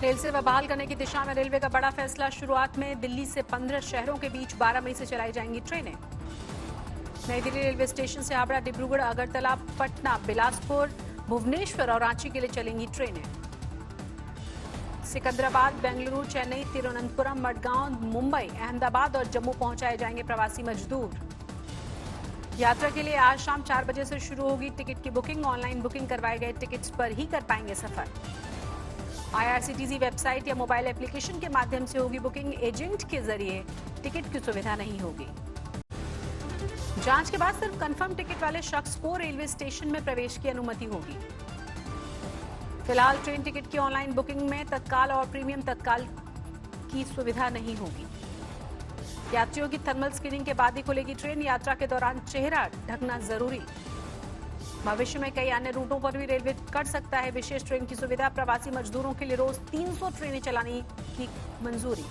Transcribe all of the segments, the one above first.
Rail सेवा बहाल करने की दिशा में रेलवे का बड़ा फैसला। शुरुआत में दिल्ली से 15 शहरों के बीच 12 मई से चलाई जाएंगी ट्रेनें। नई दिल्ली रेलवे स्टेशन से हावड़ा, डिब्रूगढ़, अगरतला, पटना, बिलासपुर, भुवनेश्वर और रांची के लिए चलेंगी ट्रेनें। सिकंदराबाद, बेंगलुरु, चेन्नई, तिरुवनंतपुरम, मडगांव, मुंबई, अहमदाबाद और जम्मू पहुंचाए जाएंगे प्रवासी मजदूर। यात्रा के लिए आज शाम 4 बजे से शुरू होगी टिकट की बुकिंग। ऑनलाइन बुकिंग करवाए गए टिकट्स पर ही कर पाएंगे सफर। IRCTC वेबसाइट या मोबाइल एप्लीकेशन के माध्यम से होगी बुकिंग। एजेंट के जरिए टिकट की सुविधा नहीं होगी। जांच के बाद सिर्फ कंफर्म टिकट वाले शख्स को रेलवे स्टेशन में प्रवेश की अनुमति होगी। फिलहाल ट्रेन टिकट की ऑनलाइन बुकिंग में तत्काल और प्रीमियम तत्काल की सुविधा नहीं होगी। यात्रियों की थर्मल स्क्रीनिंग के बाद ही खुलेगी ट्रेन। यात्रा के दौरान चेहरा ढकना जरूरी। भविष्य में कई अन्य रूटों पर भी रेलवे कर सकता है विशेष ट्रेन की सुविधा। प्रवासी मजदूरों के लिए रोज 300 ट्रेनें चलाने की मंजूरी।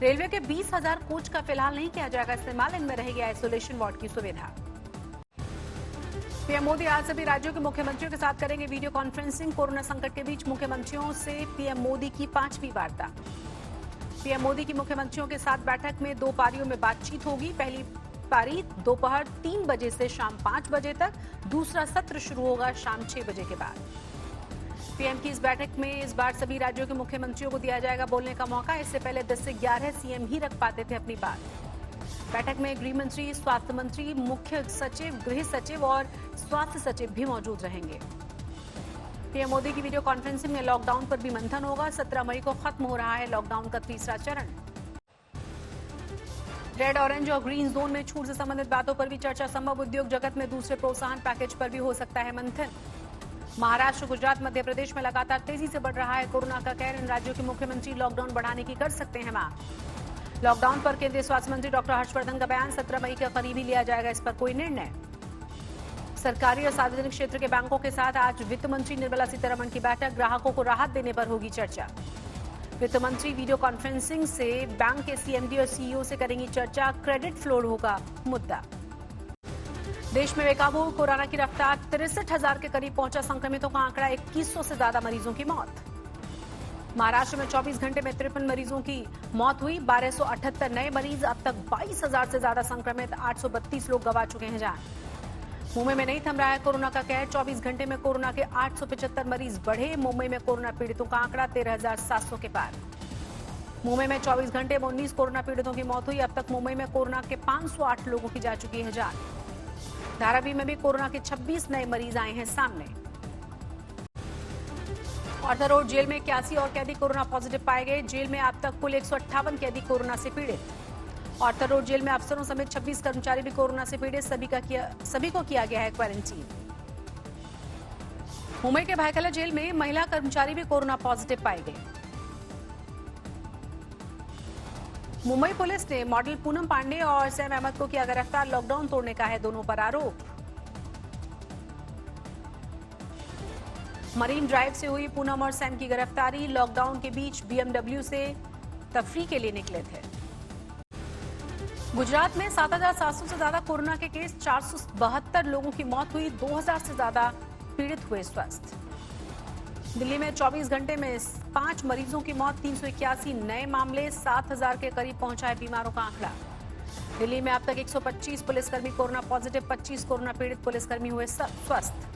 रेलवे के 20,000 कोच का फिलहाल नहीं किया जाएगा इस्तेमाल। इनमें रहेगी आइसोलेशन वार्ड की सुविधा। पीएम मोदी आज सभी राज्यों के मुख्यमंत्रियों के साथ करेंगे वीडियो कॉन्फ्रेंसिंग। कोरोना संकट के बीच मुख्यमंत्रियों से पीएम मोदी की 5वीं वार्ता। पीएम मोदी की मुख्यमंत्रियों के साथ बैठक में 2 पारियों में बातचीत होगी। पहली पारी दोपहर 3 बजे से शाम 5 बजे तक। दूसरा सत्र शुरू होगा शाम 6 बजे के बाद। पीएम की इस बैठक में इस बार सभी राज्यों के मुख्यमंत्रियों को दिया जाएगा बोलने का मौका। इससे पहले 10 से 11 सीएम ही रख पाते थे अपनी बात। बैठक में गृह मंत्री, स्वास्थ्य मंत्री, मुख्य सचिव, गृह सचिव और स्वास्थ्य सचिव भी मौजूद रहेंगे। पीएम मोदी की वीडियो कॉन्फ्रेंसिंग में लॉकडाउन पर भी मंथन होगा। 17 मई को खत्म हो रहा है लॉकडाउन का तीसरा चरण। रेड, ऑरेंज और ग्रीन जोन में छूट से संबंधित बातों पर भी चर्चा संभव। उद्योग जगत में दूसरे प्रोत्साहन पैकेज पर भी हो सकता है मंथन। महाराष्ट्र, गुजरात, मध्य प्रदेश में लगातार तेजी से बढ़ रहा है कोरोना का कहर। इन राज्यों के मुख्यमंत्री लॉकडाउन बढ़ाने की कर सकते हैं मांग। लॉकडाउन पर केंद्रीय स्वास्थ्य मंत्री डॉक्टर हर्षवर्धन का बयान। 17 मई के करीब ही लिया जाएगा इस पर कोई निर्णय। सरकारी और सार्वजनिक क्षेत्र के बैंकों के साथ आज वित्त मंत्री निर्मला सीतारमण की बैठक। ग्राहकों को राहत देने पर होगी चर्चा। वित्त मंत्री वीडियो कॉन्फ्रेंसिंग से बैंक के CMD और CEO से करेंगी चर्चा। क्रेडिट फ्लोर होगा मुद्दा। देश में बेकाबू कोरोना की रफ्तार। 63,000 के करीब पहुंचा संक्रमितों का आंकड़ा। 2100 से ज्यादा मरीजों की मौत। महाराष्ट्र में 24 घंटे में 53 मरीजों की मौत हुई। 1278 नए मरीज। अब तक 22,000 से ज्यादा संक्रमित। 832 लोग गंवा चुके हैं जान। मुंबई में नहीं थम रहा है कोरोना का कहर। 24 घंटे में कोरोना के 875 मरीज बढ़े। मुंबई में कोरोना पीड़ितों का आंकड़ा 13,700 के पार। मुंबई में 24 घंटे में 19 कोरोना पीड़ितों की मौत हुई। अब तक मुंबई में कोरोना के 508 लोगों की जा चुकी है जान। धारावी में भी कोरोना के 26 नए मरीज आए हैं सामने। ऑर्थर रोड जेल में 81 और कैदी कोरोना पॉजिटिव पाए गए। जेल में अब तक कुल 158 कैदी कोरोना से पीड़ित। ऑर्थर रोड जेल में अफसरों समेत 26 कर्मचारी भी कोरोना से पीड़ित। सभी को किया गया है क्वारंटीन। मुंबई के भायखला जेल में महिला कर्मचारी भी कोरोना पॉजिटिव पाए गए। मुंबई पुलिस ने मॉडल पूनम पांडे और सैम अहमद को किया गिरफ्तार। लॉकडाउन तोड़ने का है दोनों पर आरोप। मरीन ड्राइव से हुई पूनम और सैम की गिरफ्तारी। लॉकडाउन के बीच BMW से तफरी के लिए निकले थे। गुजरात में 7,700 से ज्यादा कोरोना के केस। 472 लोगों की मौत हुई। 2,000 से ज्यादा पीड़ित हुए स्वस्थ। दिल्ली में 24 घंटे में 5 मरीजों की मौत। 381 नए मामले। 7,000 के करीब पहुंचा है बीमारों का आंकड़ा। दिल्ली में अब तक 125 पुलिसकर्मी कोरोना पॉजिटिव। 25 कोरोना पीड़ित पुलिसकर्मी हुए स्वस्थ।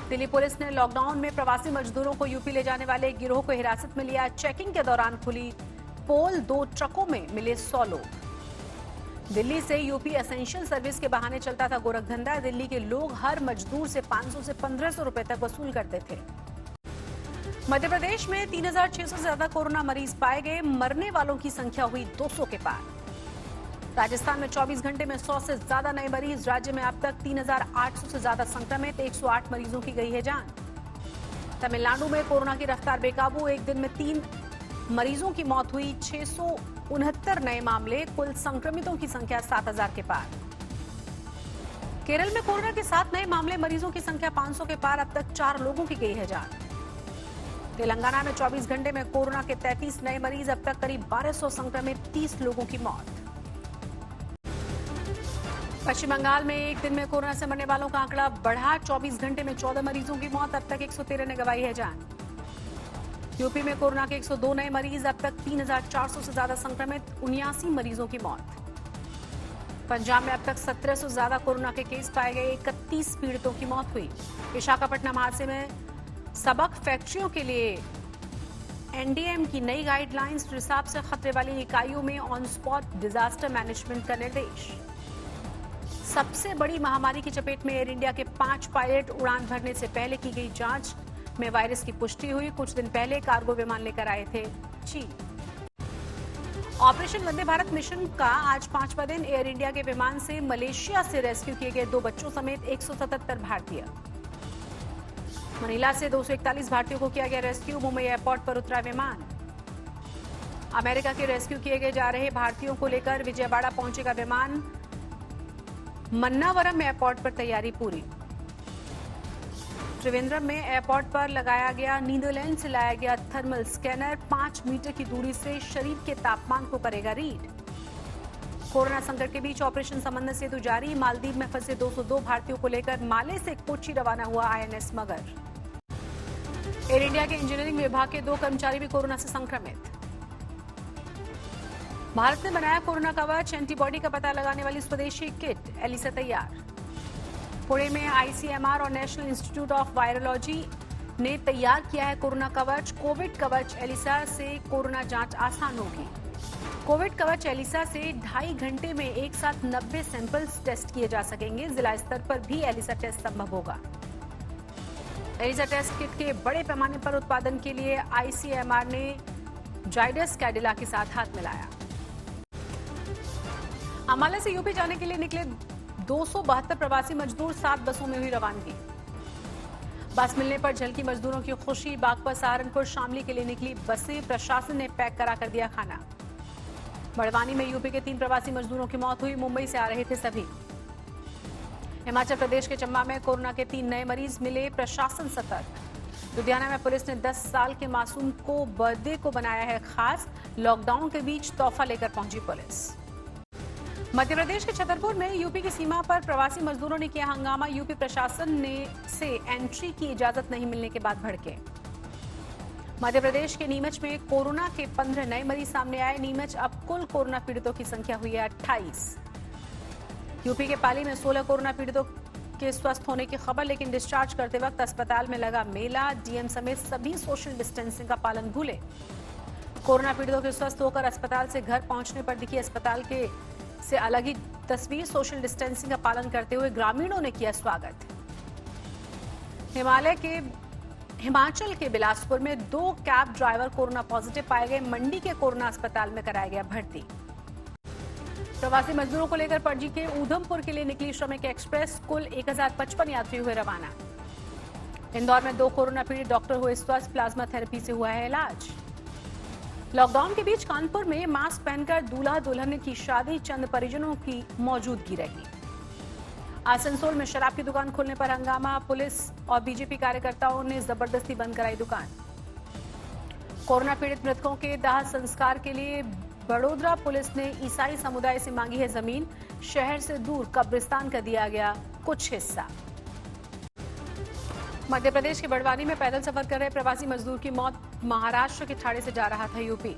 दिल्ली पुलिस ने लॉकडाउन में प्रवासी मजदूरों को यूपी ले जाने वाले एक गिरोह को हिरासत में लिया। चेकिंग के दौरान खुली पोल। 2 ट्रकों में मिले 100 लोग। दिल्ली से यूपी एसेंशियल सर्विस के बहाने चलता था गोरखधंधा। दिल्ली के लोग हर मजदूर से 500 से 1,500 रुपए तक वसूल करते थे। मध्य प्रदेश में 3,600 से ज्यादा कोरोना मरीज पाए गए। मरने वालों की संख्या हुई 200 के पार। राजस्थान में 24 घंटे में 100 से ज्यादा नए मरीज। राज्य में अब तक 3,800 से ज्यादा संक्रमित। 108 मरीजों की गई है जान। तमिलनाडु में कोरोना की रफ्तार बेकाबू। एक दिन में 3 मरीजों की मौत हुई। 669 नए मामले। कुल संक्रमितों की संख्या 7,000 के पार। केरल में कोरोना के 7 नए मामले। मरीजों की संख्या 500 के पार। अब तक 4 लोगों की गई है जान। तेलंगाना में 24 घंटे में कोरोना के 33 नए मरीज। अब तक करीब 1200 संक्रमित। 30 लोगों की मौत। पश्चिम बंगाल में एक दिन में कोरोना से मरने वालों का आंकड़ा बढ़ा। 24 घंटे में 14 मरीजों की मौत। अब तक 113 ने गंवाई है जान। यूपी में कोरोना के 102 नए मरीज, अब तक 3,400 से ज्यादा संक्रमित, 79 मरीजों की मौत। पंजाब में अब तक 1700 से ज्यादा कोरोना के केस पाए गए, 31 पीड़ितों की मौत हुई। विशाखापट्टनम हादसे में सबक फैक्ट्रियों के लिए एनडीएम की नई गाइडलाइंस, रिसाव से खतरे वाली इकाइयों में ऑन स्पॉट डिजास्टर मैनेजमेंट का निर्देश। सबसे बड़ी महामारी की चपेट में एयर इंडिया के 5 पायलट, उड़ान भरने से पहले की गई जांच में वायरस की पुष्टि हुई। कुछ दिन पहले कार्गो विमान लेकर आए थे चीन। ऑपरेशन वंदे भारत मिशन का आज 5वां दिन। एयर इंडिया के विमान से मलेशिया से रेस्क्यू किए गए 2 बच्चों समेत 177 भारतीय। मनीला से 241 भारतीयों को किया गया रेस्क्यू। मुंबई एयरपोर्ट पर उतरा विमान। अमेरिका के रेस्क्यू किए गए जा रहे भारतीयों को लेकर विजयवाड़ा पहुंचेगा विमान। मन्नावरम एयरपोर्ट पर तैयारी पूरी। त्रिवेंद्रम में एयरपोर्ट पर लगाया गया नीदरलैंड से लाया गया थर्मल स्कैनर, 5 मीटर की दूरी से शरीर के तापमान को करेगा रीड। कोरोना संकट के बीच ऑपरेशन समंदर सेतु जारी। मालदीव में फंसे 202 भारतीयों को लेकर माले से कोच्चि रवाना हुआ आईएनएस मगर। एयर इंडिया के इंजीनियरिंग विभाग के 2 कर्मचारी भी कोरोना से संक्रमित। भारत ने बनाया कोरोना कवच, एंटीबॉडी का पता लगाने वाली स्वदेशी किट एलिसा तैयार। पुणे में आईसीएमआर और नेशनल इंस्टीट्यूट ऑफ वायरोलॉजी ने तैयार किया है कोरोना कवच। कोविड कवच एलिसा से कोरोना जांच आसान होगी। कोविड कवच एलिसा से 2.5 घंटे में एक साथ 90 सैंपल्स टेस्ट किए जा सकेंगे। जिला स्तर पर भी एलिसा टेस्ट संभव होगा। एलिसा टेस्ट किट के बड़े पैमाने पर उत्पादन के लिए आईसीएमआर ने जाइडस कैडिला के साथ हाथ मिलाया। अम्बाला से यूपी जाने के लिए निकले 272 प्रवासी मजदूर 7 बसों में हुई रवानगी। बस मिलने पर झलकी मजदूरों की खुशी। बागपत, सहारनपुर, शामली के लिए निकली बसें, प्रशासन ने पैक करा कर दिया खाना। बड़वानी में यूपी के 3 प्रवासी मजदूरों की मौत हुई। मुंबई से आ रहे थे सभी। हिमाचल प्रदेश के चंबा में कोरोना के 3 नए मरीज मिले, प्रशासन सतर्क। लुधियाना में पुलिस ने 10 साल के मासूम को बर्थडे को बनाया है खास। लॉकडाउन के बीच तोहफा लेकर पहुंची पुलिस। मध्य प्रदेश के छतरपुर में यूपी की सीमा पर प्रवासी मजदूरों ने किया हंगामा। यूपी प्रशासन ने से एंट्री की इजाजत नहीं मिलने के बाद भड़के। मध्य प्रदेश के नीमच में कोरोना के 15 नए मरीज सामने आए। नीमच अब कुल कोरोना पीड़ितों की संख्या हुई है 28। यूपी के पाली में 16 कोरोना पीड़ितों के स्वस्थ होने की खबर, लेकिन डिस्चार्ज करते वक्त अस्पताल में लगा मेला। डीएम समेत सभी सोशल डिस्टेंसिंग का पालन भूले। कोरोना पीड़ितों के स्वस्थ होकर अस्पताल से घर पहुंचने पर दिखी अस्पताल के से अलग ही तस्वीर। सोशल डिस्टेंसिंग का पालन करते हुए ग्रामीणों ने किया स्वागत। हिमाचल के बिलासपुर में 2 कैब ड्राइवर कोरोना पॉजिटिव पाए गए। मंडी के कोरोना अस्पताल में कराया गया भर्ती। प्रवासी मजदूरों को लेकर पणजी के ऊधमपुर के लिए निकली श्रमिक एक्सप्रेस। कुल 1055 यात्री हुए रवाना। इंदौर में 2 कोरोना पीड़ित डॉक्टर हुए स्वस्थ। प्लाज्मा थेरेपी से हुआ है इलाज। लॉकडाउन के बीच कानपुर में मास्क पहनकर दूल्हा दुल्हन की शादी, चंद परिजनों की मौजूदगी रही। आसनसोल में शराब की दुकान खोलने पर हंगामा। पुलिस और बीजेपी कार्यकर्ताओं ने जबरदस्ती बंद कराई दुकान। कोरोना पीड़ित मृतकों के दाह संस्कार के लिए बड़ोदरा पुलिस ने ईसाई समुदाय से मांगी है जमीन। शहर से दूर कब्रिस्तान का दिया गया कुछ हिस्सा। मध्य प्रदेश के बड़वानी में पैदल सफर कर रहे प्रवासी मजदूर की मौत। महाराष्ट्र के ठाणे से जा रहा था यूपी।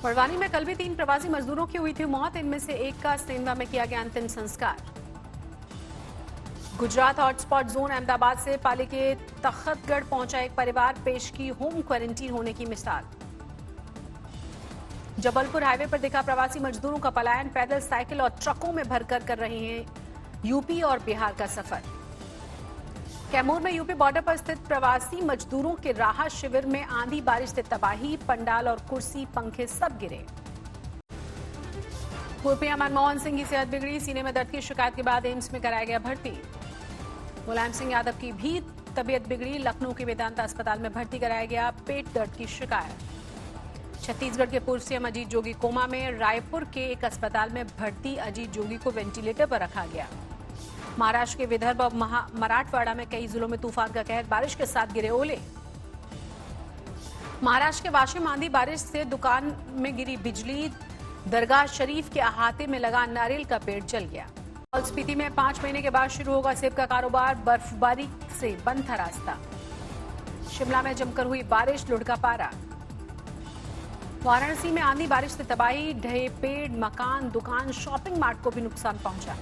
बड़वानी में कल भी 3 प्रवासी मजदूरों की हुई थी मौत। इनमें से एक का सेंधा में किया गया अंतिम संस्कार। गुजरात हॉटस्पॉट जोन अहमदाबाद से पाली के तख्तगढ़ पहुंचा एक परिवार, पेश की होम क्वारंटीन होने की मिसाल। जबलपुर हाईवे पर दिखा प्रवासी मजदूरों का पलायन। पैदल, साइकिल और ट्रकों में भरकर कर रहे हैं यूपी और बिहार का सफर। कैमूर में यूपी बॉर्डर पर स्थित प्रवासी मजदूरों के राहत शिविर में आंधी बारिश से तबाही। पंडाल और कुर्सी, पंखे सब गिरे। पूर्व पीएम मनमोहन सिंह की सेहत बिगड़ी। सीने में दर्द की शिकायत के बाद एम्स में कराया गया भर्ती। मुलायम सिंह यादव की भी तबीयत बिगड़ी। लखनऊ के वेदांता अस्पताल में भर्ती कराया गया, पेट दर्द की शिकायत। छत्तीसगढ़ के पूर्व सीएम अजीत जोगी कोमा में। रायपुर के एक अस्पताल में भर्ती अजीत जोगी को वेंटिलेटर पर रखा गया। महाराष्ट्र के विदर्भ और मराठवाड़ा में कई जिलों में तूफान का कहर, बारिश के साथ गिरे ओले। महाराष्ट्र के वाशिम आंधी बारिश से दुकान में गिरी बिजली। दरगाह शरीफ के अहाते में लगा नारियल का पेड़ जल गया। लाहौल स्पीति में 5 महीने के बाद शुरू होगा सेब का कारोबार। बर्फबारी से बंद था रास्ता। शिमला में जमकर हुई बारिश, लुढ़का पारा। वाराणसी में आंधी बारिश से तबाही, ढहे पेड़, मकान, दुकान, शॉपिंग मार्ट को भी नुकसान पहुंचा।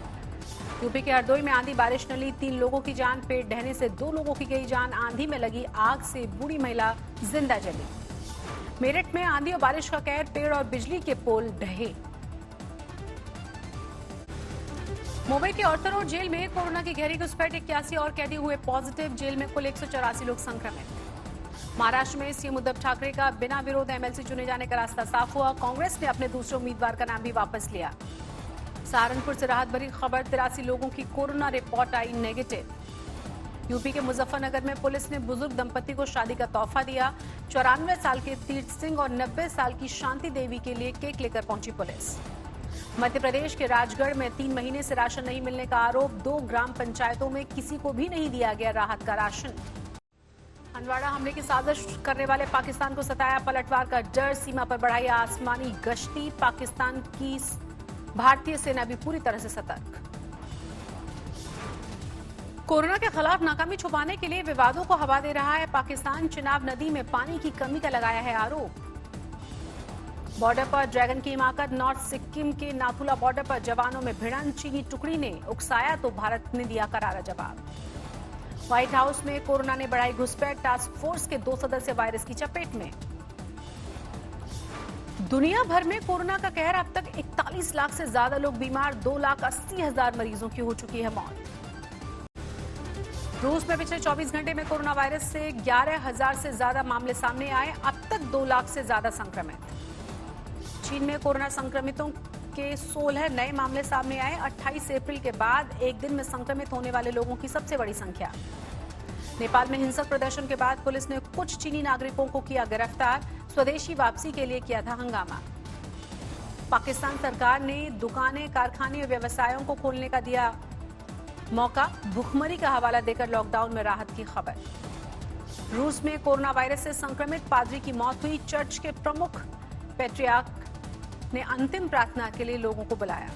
यूपी के हरदोई में आंधी बारिश ने ली 3 लोगों की जान, पेड़ ढहने से 2 लोगों की गई जान। आंधी में लगी आग से बूढ़ी महिला जिंदा जली। मेरठ में आंधी और बारिश का कहर, पेड़ और बिजली के पोल ढहे। मुंबई के ऑर्थर रोड जेल में कोरोना की गहरी घुसपैठ, 81 और कैदी हुए पॉजिटिव। जेल में कुल 184 लोग संक्रमित। महाराष्ट्र में सीएम उद्धव ठाकरे का बिना विरोध एमएलसी चुने जाने का रास्ता साफ हुआ। कांग्रेस ने अपने दूसरे उम्मीदवार का नाम भी वापस लिया। सहारनपुर से राहत भरी खबर, 83 लोगों की कोरोना रिपोर्ट आई नेगेटिव। यूपी के मुजफ्फरनगर में पुलिस ने बुजुर्ग दंपति को शादी का तोहफा दिया। 94 साल के तीर्थ सिंह और 90 साल की शांति देवी के लिए केक लेकर पहुंची पुलिस। मध्य प्रदेश के राजगढ़ में 3 महीने से राशन नहीं मिलने का आरोप, 2 ग्राम पंचायतों में किसी को भी नहीं दिया गया राहत का राशन। हंदवाड़ा हमले की साजिश करने वाले पाकिस्तान को सताया पलटवार का डर, सीमा पर बढ़ाई आसमानी गश्ती। पाकिस्तान की भारतीय सेना भी पूरी तरह से सतर्क। कोरोना के खिलाफ नाकामी छुपाने के लिए विवादों को हवा दे रहा है पाकिस्तान। चिनाब नदी में पानी की कमी का लगाया है आरोप। बॉर्डर पर ड्रैगन की हिमाकत, नॉर्थ सिक्किम के नाथुला बॉर्डर पर जवानों में भिड़ंत। चीनी टुकड़ी ने उकसाया तो भारत ने दिया करारा जवाब। व्हाइट हाउस में कोरोना ने बढ़ाई घुसपैठ, टास्क फोर्स के 2 सदस्य वायरस की चपेट में। दुनिया भर में कोरोना का कहर, अब तक 41 लाख से ज्यादा लोग बीमार, 2,80,000 मरीजों की हो चुकी है मौत। रूस में पिछले 24 घंटे में कोरोना वायरस से 11,000 से ज्यादा मामले सामने आए, अब तक 2 लाख से ज्यादा संक्रमित। चीन में कोरोना संक्रमितों के 16 नए मामले सामने आए। 28 अप्रैल के बाद एक दिन में संक्रमित होने वाले लोगों की सबसे बड़ी संख्या। नेपाल में हिंसक प्रदर्शन के बाद पुलिस ने कुछ चीनी नागरिकों को किया गिरफ्तार, स्वदेशी वापसी के लिए किया था हंगामा। पाकिस्तान सरकार ने दुकानें, कारखाने और व्यवसायों को खोलने का दिया मौका, भुखमरी का हवाला देकर लॉकडाउन में राहत की खबर। रूस में कोरोना वायरस से संक्रमित पादरी की मौत हुई, चर्च के प्रमुख पैट्रियार्क ने अंतिम प्रार्थना के लिए लोगों को बुलाया।